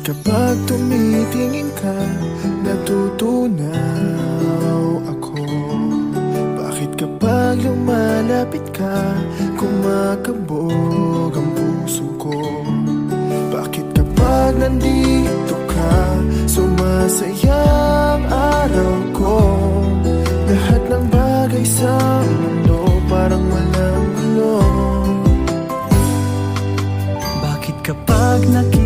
kapag tumitingin ka, natutunaw ako? Bakit kapag lumalapit ka, kumakabog ang puso ko? Bakit kapag nandito ka, sumasaya ang araw ko? Lahat ng bagay sa mundo parang walang gulo. Bakit kapag nakikita